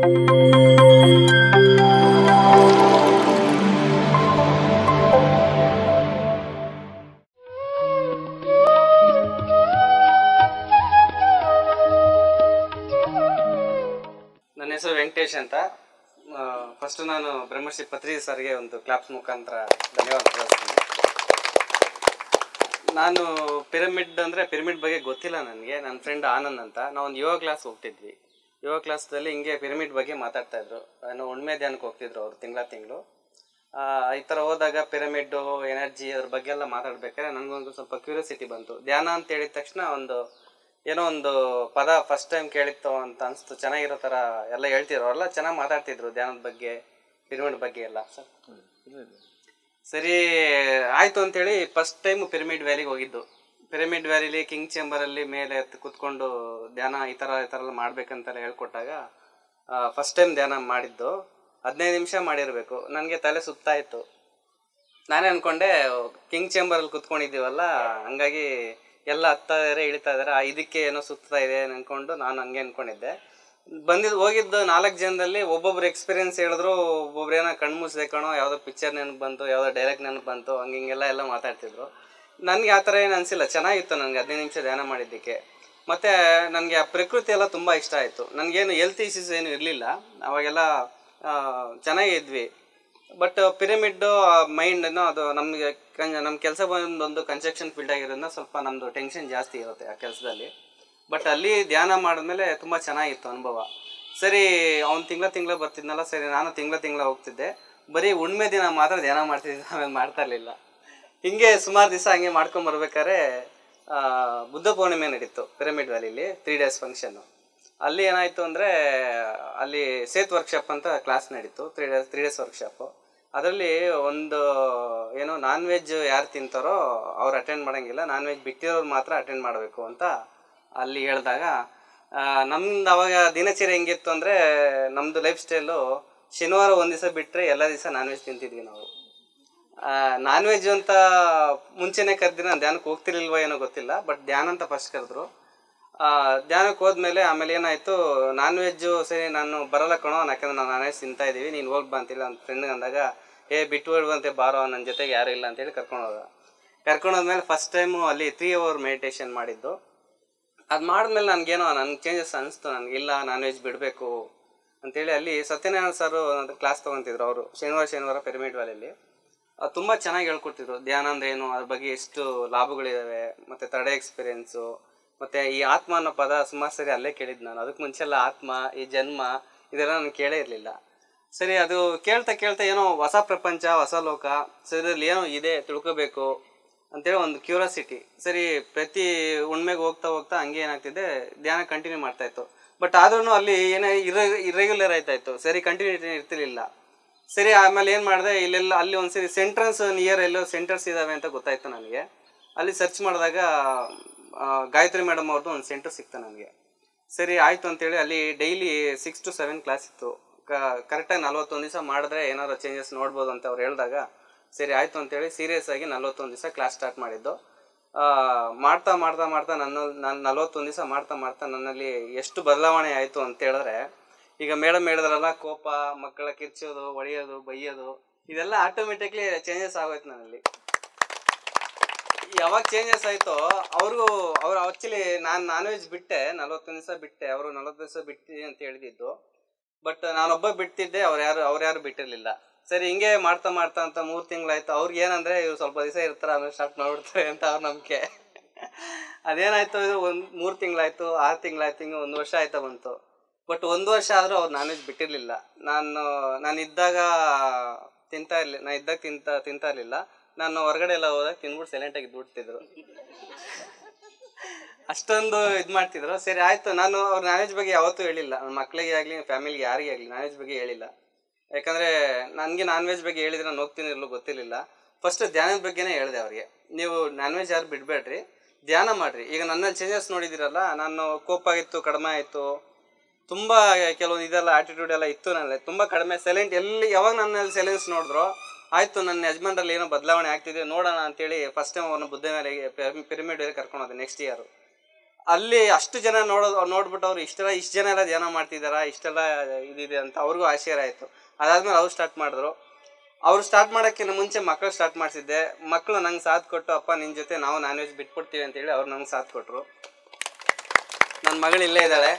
ನನ್ನ ಹೆಸರು ವೆಂಕಟೇಶ್ ಅಂತ. ಫಸ್ಟ್ ನಾನು ಬ್ರಹ್ಮಶ್ರೀ ಪತ್ರಿ ಸರ್ಗೆ ಒಂದು ಕ್ಲಾಪ್ಸ್ ಮುಖಾಂತರ ಧನ್ಯವಾದ ತಿಳಿಸ್ತೀನಿ. ನಾನು ಪಿರಮಿಡ್ ಬಗ್ಗೆ ಗೊತ್ತಿಲ್ಲ ನನಗೆ. ನನ್ನ ಫ್ರೆಂಡ್ ಆನಂದ್ ಅಂತ, ನಾವೊಂದು ಯೋಗ ಕ್ಲಾಸ್ ಹೋಗ್ತಿದ್ವಿ. ಯೋಗ ಕ್ಲಾಸ್ದಲ್ಲಿ ಹಿಂಗೆ ಪಿರಮಿಡ್ ಬಗ್ಗೆ ಮಾತಾಡ್ತಾಯಿದ್ರು. ಏನೋ ಉಣ್ಮೆ ಧ್ಯಾನಕ್ಕೆ ಹೋಗ್ತಿದ್ರು ಅವರು ತಿಂಗಳು. ಈ ಥರ ಹೋದಾಗ ಪಿರಮಿಡ್ಡು, ಎನರ್ಜಿ ಅದ್ರ ಬಗ್ಗೆ ಎಲ್ಲ ಮಾತಾಡ್ಬೇಕಾದ್ರೆ ನನಗೊಂದು ಸ್ವಲ್ಪ ಕ್ಯೂರಿಯಾಸಿಟಿ ಬಂತು. ಧ್ಯಾನ ಅಂತ ಹೇಳಿದ ತಕ್ಷಣ ಏನೋ ಒಂದು ಪದ ಫಸ್ಟ್ ಟೈಮ್ ಕೇಳಿತ್ತು ಅಂತ ಅನಿಸ್ತು. ಚೆನ್ನಾಗಿರೋ ಥರ ಎಲ್ಲ ಹೇಳ್ತಿದ್ರು, ಅವರೆಲ್ಲ ಚೆನ್ನಾಗಿ ಮಾತಾಡ್ತಿದ್ರು ಧ್ಯಾನದ ಬಗ್ಗೆ, ಪಿರಮಿಡ್ ಬಗ್ಗೆ ಎಲ್ಲ. ಸರಿ ಆಯಿತು ಅಂಥೇಳಿ ಫಸ್ಟ್ ಟೈಮ್ ಪಿರಮಿಡ್ ವ್ಯಾಲಿಗೆ ಹೋಗಿದ್ದು. ಪಿರಮಿಡ್ ವ್ಯಾಲಿಲಿ ಕಿಂಗ್ ಚೇಂಬರಲ್ಲಿ ಮೇಲೆ ಕೂತ್ಕೊಂಡು ಧ್ಯಾನ ಈ ಥರ ಎಲ್ಲ ಮಾಡ್ಬೇಕಂತೆಲ್ಲ ಹೇಳ್ಕೊಟ್ಟಾಗ ಫಸ್ಟ್ ಟೈಮ್ ಧ್ಯಾನ ಮಾಡಿದ್ದು. 15 ನಿಮಿಷ ಮಾಡಿರಬೇಕು. ನನಗೆ ತಲೆ ಸುತ್ತಾಯಿತು. ನಾನೇ ಅಂದ್ಕೊಂಡೆ ಕಿಂಗ್ ಚೇಂಬರಲ್ಲಿ ಕೂತ್ಕೊಂಡಿದ್ದೀವಲ್ಲ, ಹಂಗಾಗಿ ಎಲ್ಲ ಹತ್ತಾ ಇದ್ದಾರೆ, ಇಳಿತಾ ಇದ್ದಾರೆ, ಇದಕ್ಕೆ ಏನೋ ಸುತ್ತಾ ಇದೆ ಅಂದ್ಕೊಂಡು ನಾನು ಹಂಗೆ ಅಂದ್ಕೊಂಡಿದ್ದೆ. ಹೋಗಿದ್ದು 4 ಜನದಲ್ಲಿ ಒಬ್ಬೊಬ್ರು ಎಕ್ಸ್ಪೀರಿಯನ್ಸ್ ಹೇಳಿದ್ರು. ಒಬ್ಬೊಬ್ರು ಏನೋ ಕಣ್ಣು ಮುಚ್ಚಿದೆ ಕಣೋ, ಯಾವುದೋ ಪಿಕ್ಚರ್ ನೆನಪು ಬಂತು, ಯಾವುದೋ ಡೈರೆಕ್ಟ್ ನೆನಪು ಬಂತು, ಹಿಂಗೆಲ್ಲ ಮಾತಾಡ್ತಿದ್ರು. ನನಗೆ ಆ ಥರ ಏನು ಅನಿಸಿಲ್ಲ, ಚೆನ್ನಾಗಿತ್ತು ನನಗೆ 15 ನಿಮಿಷ ಧ್ಯಾನ ಮಾಡಿದ್ದಕ್ಕೆ. ಮತ್ತು ನನಗೆ ಆ ಪ್ರಕೃತಿ ಎಲ್ಲ ತುಂಬ ಇಷ್ಟ ಆಯಿತು. ನನಗೇನು ಹೆಲ್ತ್ ಇಶ್ಯೂಸ್ ಏನು ಇರಲಿಲ್ಲ, ಅವಾಗೆಲ್ಲ ಚೆನ್ನಾಗಿದ್ವಿ. ಬಟ್ ಪಿರಮಿಡ್ಡು ಮೈಂಡನ್ನು ಅದು ನಮಗೆ ನಮ್ಮ ಕೆಲಸ ಬಂದೊಂದು ಕನ್ಸ್ಟ್ರಕ್ಷನ್ ಫೀಲ್ಡ್ ಆಗಿರೋದ್ರಿಂದ ಸ್ವಲ್ಪ ನಮ್ಮದು ಟೆನ್ಷನ್ ಜಾಸ್ತಿ ಇರುತ್ತೆ ಆ ಕೆಲಸದಲ್ಲಿ. ಬಟ್ ಅಲ್ಲಿ ಧ್ಯಾನ ಮಾಡಿದ್ಮೇಲೆ ತುಂಬ ಚೆನ್ನಾಗಿತ್ತು ಅನುಭವ. ಸರಿ, ಅವ್ನು ತಿಂಗಳ ಬರ್ತಿದ್ನಲ್ಲ, ಸರಿ ನಾನು ತಿಂಗಳ ಹೋಗ್ತಿದ್ದೆ. ಬರೀ ಹುಣ್ಮೆ ದಿನ ಮಾತ್ರ ಧ್ಯಾನ ಮಾಡ್ತಿದ್ದೆ, ಆಮೇಲೆ ಮಾಡ್ತಾ ಇರಲಿಲ್ಲ. ಹಿಂಗೆ ಸುಮಾರು ದಿವಸ ಹಂಗೆ ಮಾಡ್ಕೊಂಬರ್ಬೇಕಾದ್ರೆ ಬುದ್ಧ ಪೂರ್ಣಿಮೆ ನಡೀತು ಪಿರಮಿಡ್ ವ್ಯಾಲಿಲಿ 3 days ಫಂಕ್ಷನ್ನು. ಅಲ್ಲಿ ಏನಾಯಿತು ಅಂದರೆ, ಅಲ್ಲಿ ಸೇತ್ ವರ್ಕ್ಶಾಪ್ ಅಂತ ಕ್ಲಾಸ್ ನಡೀತು, 3 days ವರ್ಕ್ಶಾಪು. ಅದರಲ್ಲಿ ಏನೋ ನಾನ್ ವೆಜ್ ಯಾರು ತಿಂತಾರೋ ಅವ್ರು ಅಟೆಂಡ್ ಮಾಡೋಂಗಿಲ್ಲ, ನಾನ್ ವೆಜ್ ಬಿಟ್ಟಿರೋರು ಮಾತ್ರ ಅಟೆಂಡ್ ಮಾಡಬೇಕು ಅಂತ ಅಲ್ಲಿ ಹೇಳಿದಾಗ, ನಮ್ದು ಅವಾಗ ದಿನಚರಿ ಹೆಂಗಿತ್ತು ಅಂದರೆ, ನಮ್ಮದು ಲೈಫ್ ಸ್ಟೈಲು ಶನಿವಾರ ಒಂದು ದಿವಸ ಬಿಟ್ಟರೆ ಎಲ್ಲ ದಿವಸ ನಾನ್ ವೆಜ್ ತಿಂತಿದ್ವಿ ನಾವು. ನಾನ್ ವೆಜ್ ಅಂತ ಮುಂಚೆನೇ ಕರೆದಿನ ಧ್ಯಾನಕ್ಕೆ ಹೋಗ್ತಿರ್ಲಿಲ್ವ ಏನೋ ಗೊತ್ತಿಲ್ಲ, ಬಟ್ ಧ್ಯಾನ ಅಂತ ಫಸ್ಟ್ ಕರೆದ್ರು. ಧ್ಯಾನಕ್ಕೆ ಹೋದ್ಮೇಲೆ ಆಮೇಲೆ ಏನಾಯಿತು, ನಾನ್ ವೆಜ್ಜು ಸರಿ ನಾನು ಬರೋಲ್ಲ ಕಣೋ, ಯಾಕಂದ್ರೆ ನಾವು ನಾನ್ ವೆಜ್ ತಿಂತಾಯಿದ್ದೀವಿ, ನೀನು ಹೋಗಿ ಬಂತಿಲ್ಲ ಅಂತ ಫ್ರೆಂಡ್ಗೆ ಅಂದಾಗ, ಬಿಟ್ಟು ಬಿಡುವಂತೆ ಬಾರೋ, ನನ್ನ ಜೊತೆಗೆ ಯಾರೂ ಇಲ್ಲ ಅಂತೇಳಿ ಕರ್ಕೊಂಡೋದ್ಮೇಲೆ ಫಸ್ಟ್ ಟೈಮು ಅಲ್ಲಿ 3 hour ಮೆಡಿಟೇಷನ್ ಮಾಡಿದ್ದು. ಅದು ಮಾಡಿದ್ಮೇಲೆ ನನಗೆ ಚೇಂಜಸ್ ಅನಿಸ್ತು. ನನಗಿಲ್ಲ, ನಾನ್ ವೆಜ್ ಬಿಡಬೇಕು ಅಂತೇಳಿ ಅಲ್ಲಿ ಸತ್ಯನಾರಾಯಣ ಸರ್ ಕ್ಲಾಸ್ ತೊಗೊತಿದ್ರು. ಅವರು ಶನಿವಾರ ಪಿರಮಿಡ್ ವ್ಯಾಲಿಯಲ್ಲಿ ತುಂಬ ಚೆನ್ನಾಗಿ ಹೇಳ್ಕೊಡ್ತಿದ್ರು. ಧ್ಯಾನ ಅಂದರೆ ಏನು, ಅದ್ರ ಬಗ್ಗೆ ಎಷ್ಟು ಲಾಭಗಳಿದ್ದಾವೆ, ಮತ್ತು ಥರ್ಡ್ ಎಕ್ಸ್ಪೀರಿಯೆನ್ಸು, ಮತ್ತು ಈ ಆತ್ಮ ಅನ್ನೋ ಪದ ಸುಮಾರು ಸರಿ ಅಲ್ಲೇ ಕೇಳಿದ್ದು ನಾನು. ಅದಕ್ಕೆ ಮುಂಚೆಲ್ಲ ಆತ್ಮ, ಈ ಜನ್ಮ ಇದೆಲ್ಲ ನಾನು ಕೇಳೇ ಇರಲಿಲ್ಲ. ಸರಿ, ಅದು ಕೇಳ್ತಾ ಏನೋ ಹೊಸ ಪ್ರಪಂಚ, ಹೊಸ ಲೋಕ, ಸರಿ ಇದರಲ್ಲಿ ಏನೋ ಇದೆ ತಿಳ್ಕೋಬೇಕು ಅಂತೇಳಿ ಒಂದು ಕ್ಯೂರಿಯಾಸಿಟಿ. ಸರಿ, ಪ್ರತಿ ಹುಣ್ಮೆಗೆ ಹೋಗ್ತಾ ಹಂಗೆ ಏನಾಗ್ತಿದೆ, ಧ್ಯಾನ ಕಂಟಿನ್ಯೂ ಮಾಡ್ತಾಯಿತ್ತು. ಬಟ್ ಆದ್ರೂ ಅಲ್ಲಿ ಏನೋ ಇರ್ರೆಗ್ಯುಲರ್ ಆಯ್ತಾಯಿತ್ತು, ಸರಿ ಕಂಟಿನ್ಯೂಟಿ ಇರ್ತಿರ್ಲಿಲ್ಲ. ಸರಿ, ಆಮೇಲೆ ಏನು ಮಾಡಿದೆ, ಇಲ್ಲೆಲ್ಲ ಅಲ್ಲಿ ಒಂದು ಸರಿ ಸೆಂಟ್ರನ್ಸ್ ನಿಯರ್ ಎಲ್ಲೋ ಸೆಂಟರ್ಸ್ ಇದ್ದಾವೆ ಅಂತ ಗೊತ್ತಾಯಿತು ನನಗೆ. ಅಲ್ಲಿ ಸರ್ಚ್ ಮಾಡಿದಾಗ ಗಾಯತ್ರಿ ಮೇಡಮ್ ಅವ್ರದ್ದು ಒಂದು ಸೆಂಟರ್ ಸಿಕ್ತು ನನಗೆ. ಸರಿ ಆಯಿತು ಅಂತೇಳಿ ಅಲ್ಲಿ ಡೈಲಿ 6 to 7 ಕ್ಲಾಸ್ ಇತ್ತು. ಕರೆಕ್ಟಾಗಿ 41 ದಿವಸ ಮಾಡಿದ್ರೆ ಏನಾದ್ರು ಚೇಂಜಸ್ ನೋಡ್ಬೋದು ಅಂತ ಅವ್ರು ಹೇಳಿದಾಗ, ಸರಿ ಆಯಿತು ಅಂತೇಳಿ ಸೀರಿಯಸ್ ಆಗಿ 41 ದಿವಸ ಕ್ಲಾಸ್ ಸ್ಟಾರ್ಟ್ ಮಾಡಿದ್ದು. ಮಾಡ್ತಾ ನಾನು 41 ದಿವಸ ಮಾಡ್ತಾ ನನ್ನಲ್ಲಿ ಎಷ್ಟು ಬದಲಾವಣೆ ಆಯಿತು ಅಂತ ಹೇಳಿದ್ರೆ, ಈಗ ಮೇಡಮ್ ಹೇಳಿದ್ರಲ್ಲ, ಕೋಪ, ಮಕ್ಕಳ ಕಿರ್ಚೋದು, ಹೊಡೆಯೋದು, ಬೈಯೋದು, ಇದೆಲ್ಲ ಆಟೋಮೆಟಿಕ್ಲಿ ಚೇಂಜಸ್ ಆಗೋಯ್ತು ನನ್ನಲ್ಲಿ. ಯಾವಾಗ ಚೇಂಜಸ್ ಆಯಿತೋ ಅವ್ರು ಆ್ಯಕ್ಚುಲಿ ನಾನು ನಾನ್ ವೆಜ್ ಬಿಟ್ಟೆ, 41 ದಿವಸ ಬಿಟ್ಟೆ, ಅವರು 40 ದಿವಸ ಬಿಟ್ಟು ಅಂತ ಹೇಳಿದ್ದು. ಬಟ್ ನಾನೊಬ್ಬ ಬಿಡ್ತಿದ್ದೆ, ಅವ್ರು ಯಾರು ಬಿಟ್ಟಿರಲಿಲ್ಲ. ಸರಿ, ಹಿಂಗೆ ಮಾಡ್ತಾ ಅಂತ 3 ತಿಂಗಳಾಯ್ತು. ಅವ್ರಿಗೆ ಏನಂದರೆ, ಇವ್ರು ಸ್ವಲ್ಪ ದಿವಸ ಇರ್ತಾರೆ, ಆಮೇಲೆ ಸ್ಟಾರ್ಟ್ ಮಾಡಿಬಿಡ್ತಾರೆ ಅಂತ ಅವ್ರ ನಂಬಿಕೆ. ಅದೇನಾಯಿತು, ಇದು 3 ತಿಂಗಳಾಯಿತು, 6 ತಿಂಗಳಾಯ್ತು, ಹಿಂಗೆ 1 ವರ್ಷ ಆಯ್ತಾ ಬಂತು. ಬಟ್ 1 ವರ್ಷ ಆದರೂ ಅವ್ರು ನಾನ್ ವೆಜ್ ಬಿಟ್ಟಿರಲಿಲ್ಲ. ನಾನು ಇದ್ದಾಗ ತಿಂತಾ ಇರಲಿಲ್ಲ. ನಾನು ಹೊರಗಡೆ ಎಲ್ಲ ಹೋದಾಗ ತಿಂದ್ಬಿಟ್ಟು ಸೈಲೆಂಟಾಗಿ ಇದ್ಬಿಡ್ತಿದ್ರು, ಅಷ್ಟೊಂದು ಇದು ಮಾಡ್ತಿದ್ರು. ಸರಿ ಆಯಿತು, ನಾನು ಅವ್ರು ನಾನ್ ವೆಜ್ ಬಗ್ಗೆ ಯಾವತ್ತೂ ಹೇಳಿಲ್ಲ, ನನ್ನ ಮಕ್ಕಳಿಗೆ ಆಗಲಿ ಫ್ಯಾಮಿಲಿಗೆ ಯಾರಿಗೇ ಆಗಲಿ ನಾನ್ ವೆಜ್ ಬಗ್ಗೆ ಹೇಳಿಲ್ಲ. ಯಾಕಂದರೆ ನನಗೆ ನಾನ್ ವೆಜ್ ಬಗ್ಗೆ ಹೇಳಿದ್ರೆ ನಾನು ಹೋಗ್ತೀನಿ ಇರಲು ಗೊತ್ತಿರಲಿಲ್ಲ. ಫಸ್ಟ್ ಧ್ಯಾನದ ಬಗ್ಗೆನೇ ಹೇಳಿದೆ ಅವ್ರಿಗೆ, ನೀವು ನಾನ್ ವೆಜ್ ಯಾರು ಬಿಡಬೇಡ್ರಿ, ಧ್ಯಾನ ಮಾಡಿರಿ. ಈಗ ನನ್ನಲ್ಲಿ ಚೇಂಜಸ್ ನೋಡಿದ್ದೀರಲ್ಲ, ನಾನು ಕೋಪ ಆಗಿತ್ತು, ಕಡಿಮೆ ಆಯಿತು, ತುಂಬ ಕೆಲವೊಂದು ಇದೆಲ್ಲ ಆ್ಯಟಿಟ್ಯೂಡ್ ಎಲ್ಲ ಇತ್ತು ನನ್ನಲ್ಲಿ, ತುಂಬ ಕಡಿಮೆ, ಸೈಲೆಂಟ್. ಯಾವಾಗ ನನ್ನಲ್ಲಿ ಸೈಲೆನ್ಸ್ ನೋಡಿದ್ರು, ಆಯಿತು ನನ್ನ ಯಜಮಾನ್ರಲ್ಲಿ ಏನೋ ಬದಲಾವಣೆ ಆಗ್ತಿದೆ ನೋಡೋಣ ಅಂತೇಳಿ ಫಸ್ಟ್ ಟೈಮ್ ಅವ್ರನ್ನ ಬುದ್ಧ ಮೇಲೆ ಪಿರಮಿಡ್ ಕರ್ಕೊಂಡು ಹೋದೆ ನೆಕ್ಸ್ಟ್ ಇಯರು. ಅಲ್ಲಿ ಅಷ್ಟು ಜನ ನೋಡ್ಬಿಟ್ಟು ಅವ್ರು ಇಷ್ಟು ಜನ ಎಲ್ಲ ಧ್ಯಾನ ಮಾಡ್ತಿದಾರ, ಇಷ್ಟೆಲ್ಲ ಇದಿದೆ ಅಂತ ಅವ್ರಿಗೂ ಆಶ್ಚರ್ಯ ಆಯಿತು. ಅದಾದ್ಮೇಲೆ ಅವ್ರು ಸ್ಟಾರ್ಟ್ ಮಾಡಿದ್ರು. ಅವ್ರು ಸ್ಟಾರ್ಟ್ ಮಾಡೋಕ್ಕಿಂತ ಮುಂಚೆ ಮಕ್ಕಳು ಸ್ಟಾರ್ಟ್ ಮಾಡಿಸಿದ್ದೆ. ಮಕ್ಕಳು ನಂಗೆ ಸಾಥ್ ಕೊಟ್ಟು, ಅಪ್ಪ ನಿನ್ನ ಜೊತೆ ನಾವು ನಾನ್ ವೆಜ್ ಬಿಟ್ಬಿಡ್ತೀವಿ ಅಂತೇಳಿ ಅವ್ರು ನಂಗೆ ಸಾಥ್ ಕೊಟ್ಟರು. ನನ್ನ ಮಗಳು ಇಲ್ಲೇ ಇದ್ದಾಳೆ,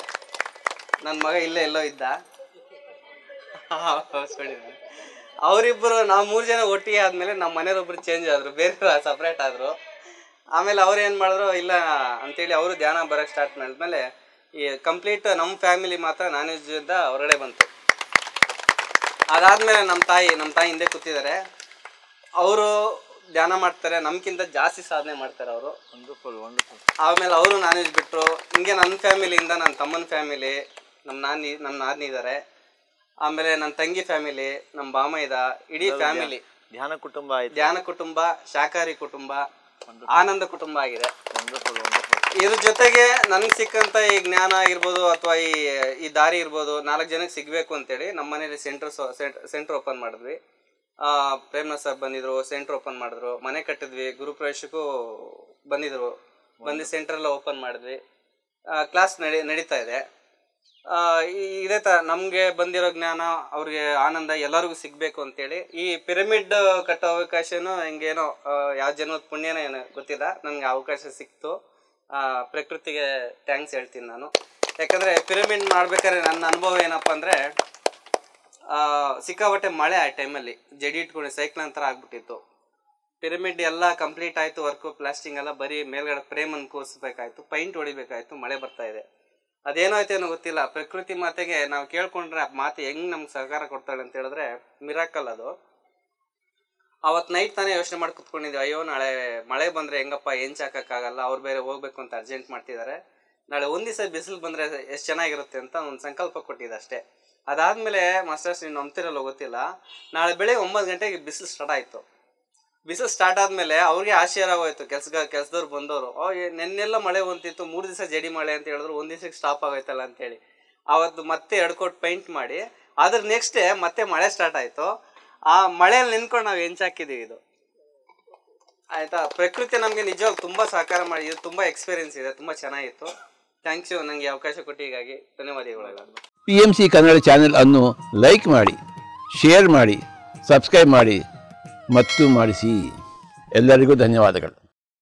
ನನ್ನ ಮಗ ಇಲ್ಲೇ ಎಲ್ಲೋ ಇದ್ದ. ಅವರಿಬ್ಬರು ನಾವು 3 ಜನ ಒಟ್ಟಿಗೆ ಆದಮೇಲೆ ನಮ್ಮ ಮನೆಯವ್ರೊಬ್ರು ಚೇಂಜ್ ಆದರು, ಬೇರೆ ಸಪ್ರೇಟ್ ಆದರು. ಆಮೇಲೆ ಅವ್ರು ಏನು ಮಾಡಿದ್ರು, ಇಲ್ಲ ಅಂತೇಳಿ ಅವರು ಧ್ಯಾನ ಬರೋಕ್ಕೆ ಸ್ಟಾರ್ಟ್ ಮಾಡಿದ್ಮೇಲೆ ಈ ಕಂಪ್ಲೀಟ್ ನಮ್ಮ ಫ್ಯಾಮಿಲಿ ಮಾತ್ರ ನಾನ್ ವೆಜ್ಜಿಂದ ಹೊರಗಡೆ ಬಂತು. ಅದಾದಮೇಲೆ ನಮ್ಮ ತಾಯಿ ಹಿಂದೆ ಕೂತಿದ್ದಾರೆ. ಅವರು ಧ್ಯಾನ ಮಾಡ್ತಾರೆ, ನಮ್ಗಿಂತ ಜಾಸ್ತಿ ಸಾಧನೆ ಮಾಡ್ತಾರೆ ಅವರು. ಆಮೇಲೆ ಅವರು ನಾನ್ ವೆಜ್ ಬಿಟ್ಟರು. ಹಿಂಗೆ ನನ್ನ ಫ್ಯಾಮಿಲಿಯಿಂದ ನನ್ನ ತಮ್ಮನ ಫ್ಯಾಮಿಲಿ, ನಮ್ಮ ನಾದಿನಿ ಇದ್ದಾರೆ. ಆಮೇಲೆ ನನ್ನ ತಂಗಿ ಫ್ಯಾಮಿಲಿ, ನಮ್ಮ ಬಾಮ ಇದ, ಇಡೀ ಫ್ಯಾಮಿಲಿ ಧ್ಯಾನ ಕುಟುಂಬ, ಶಾಕಾಹಾರಿ ಕುಟುಂಬ, ಆನಂದ ಕುಟುಂಬ ಆಗಿದೆ. ಇದ್ರ ಜೊತೆಗೆ ನನಗೆ ಸಿಕ್ಕಂತ ಈ ಜ್ಞಾನ ಆಗಿರ್ಬೋದು ಅಥವಾ ಈ ದಾರಿ ಇರ್ಬೋದು 4 ಜನಕ್ಕೆ ಸಿಗಬೇಕು ಅಂತೇಳಿ ನಮ್ಮ ಮನೇಲಿ ಸೆಂಟರ್ ಓಪನ್ ಮಾಡಿದ್ವಿ. ಪ್ರೇಮ್ನಾಥ್ ಸರ್ ಬಂದಿದ್ರು, ಸೆಂಟರ್ ಓಪನ್ ಮಾಡಿದ್ರು. ಮನೆ ಕಟ್ಟಿದ್ವಿ, ಗುರುಪ್ರವೇಶಕ್ಕೂ ಬಂದಿದ್ರು, ಸೆಂಟ್ರೆಲ್ಲ ಓಪನ್ ಮಾಡಿದ್ವಿ. ಕ್ಲಾಸ್ ನಡೀತಾ ಇದೆ. ಇದೇ ಥರ ನಮಗೆ ಬಂದಿರೋ ಜ್ಞಾನ ಅವ್ರಿಗೆ ಆನಂದ ಎಲ್ಲರಿಗೂ ಸಿಗಬೇಕು ಅಂತೇಳಿ ಈ ಪಿರಮಿಡ್ ಕಟ್ಟೋ ಅವಕಾಶನೂ ಹಿಂಗೇನೋ ಯಾವ ಜನದ ಪುಣ್ಯನೋ ಏನೋ ಗೊತ್ತಿಲ್ಲ, ನನಗೆ ಅವಕಾಶ ಸಿಕ್ತು. ಪ್ರಕೃತಿಗೆ ಥ್ಯಾಂಕ್ಸ್ ಹೇಳ್ತೀನಿ ನಾನು. ಯಾಕಂದರೆ ಪಿರಮಿಡ್ ಮಾಡ್ಬೇಕಾದ್ರೆ ನನ್ನ ಅನುಭವ ಏನಪ್ಪ ಅಂದರೆ, ಸಿಕ್ಕಾಪಟ್ಟೆ ಮಳೆ ಆ ಟೈಮಲ್ಲಿ ಜಡಿ ಇಟ್ಕೊಂಡು ಸೈಕ್ಲೋನ್ ಥರ ಆಗ್ಬಿಟ್ಟಿತ್ತು. ಪಿರಮಿಡ್ ಎಲ್ಲ ಕಂಪ್ಲೀಟ್ ಆಯಿತು, ವರ್ಕು ಪ್ಲಾಸ್ಟಿಂಗ್ ಎಲ್ಲ ಬರೀ ಮೇಲ್ಗಡೆ ಫ್ರೇಮನ್ನು ಕೂರಿಸ್ಬೇಕಾಯ್ತು, ಪೈಂಟ್ ಹೊಡಿಬೇಕಾಯ್ತು, ಮಳೆ ಬರ್ತಾ ಇದೆ. ಅದೇನೋ ಆಯ್ತೇನೋ ಗೊತ್ತಿಲ್ಲ, ಪ್ರಕೃತಿ ಮಾತೆಗೆ ನಾವು ಕೇಳ್ಕೊಂಡ್ರೆ ಆ ಮಾತೆ ಹೆಂಗೆ ನಮ್ಗೆ ಸಹಕಾರ ಕೊಡ್ತಾಳೆ ಅಂತ ಹೇಳಿದ್ರೆ ಮಿರಾಕಲ್ ಅದು. ಅವತ್ತು ನೈಟ್ ತಾನೇ ಯೋಚನೆ ಮಾಡಿ ಕುತ್ಕೊಂಡಿದ್ವಿ, ಅಯ್ಯೋ ನಾಳೆ ಮಳೆ ಬಂದರೆ ಹೆಂಗಪ್ಪ, ಏನು ಚಾಕಕ್ಕಾಗಲ್ಲ, ಅವ್ರು ಬೇರೆ ಹೋಗ್ಬೇಕು ಅಂತ ಅರ್ಜೆಂಟ್ ಮಾಡ್ತಿದ್ದಾರೆ, ನಾಳೆ ಒಂದು ದಿವಸ ಬಿಸಿಲು ಬಂದರೆ ಎಷ್ಟು ಚೆನ್ನಾಗಿರುತ್ತೆ ಅಂತ ಒಂದು ಸಂಕಲ್ಪ ಕೊಟ್ಟಿದ್ದೆ ಅಷ್ಟೇ. ಅದಾದಮೇಲೆ ಮಾಸ್ಟರ್ಸ್ ನೀವು ನಂಬ್ತಿರಲ್ಲ ಗೊತ್ತಿಲ್ಲ, ನಾಳೆ ಬೆಳಗ್ಗೆ 9 ಗಂಟೆಗೆ ಬಿಸಿಲು ಸ್ಟಾರ್ಟ್ ಆಯಿತು. ಬಿಸಿಲು ಸ್ಟಾರ್ಟ್ ಆದಮೇಲೆ ಅವ್ರಿಗೆ ಆಶ್ಚರ್ಯ ಆಗೋಯ್ತು, ಕೆಲಸದವ್ರು ಬಂದವರು, ನೆನ್ನೆಲ್ಲ ಮಳೆ ಹೊಂತಿತ್ತು, 3 ದಿವಸ ಜಡಿ ಮಳೆ ಅಂತ ಹೇಳಿದ್ರು, 1 ದಿವಸಕ್ಕೆ ಸ್ಟಾಪ್ ಆಗೋಯ್ತಲ್ಲ ಅಂತೇಳಿ ಆವತ್ತು ಮತ್ತೆ 2 ಕೋಟ್ ಪೈಂಟ್ ಮಾಡಿ ಅದ್ರ ನೆಕ್ಸ್ಟ್ ಡೇ ಮತ್ತೆ ಮಳೆ ಸ್ಟಾರ್ಟ್ ಆಯಿತು. ಆ ಮಳೆಯಲ್ಲಿ ನಿಂತ್ಕೊಂಡು ನಾವು ಹೆಂಚಾಕಿದ್ದೀವಿ. ಇದು ಆಯಿತಾ, ಪ್ರಕೃತಿ ನಮಗೆ ನಿಜವಾಗಿ ತುಂಬ ಸಹಕಾರ ಮಾಡಿ, ಇದು ತುಂಬ ಎಕ್ಸ್ಪೀರಿಯನ್ಸ್ ಇದೆ, ತುಂಬ ಚೆನ್ನಾಗಿತ್ತು. ಥ್ಯಾಂಕ್ಸ್ ಯು, ನನಗೆ ಅವಕಾಶ ಕೊಟ್ಟಿಗಾಗಿ ಧನ್ಯವಾದಗಳು. PMC ಕನ್ನಡ ಚಾನೆಲ್ ಅನ್ನು ಲೈಕ್ ಮಾಡಿ, ಶೇರ್ ಮಾಡಿ, ಸಬ್ಸ್ಕ್ರೈಬ್ ಮಾಡಿ ಮತ್ತು ಮಾಡಿಸಿ. ಎಲ್ಲರಿಗೂ ಧನ್ಯವಾದಗಳು.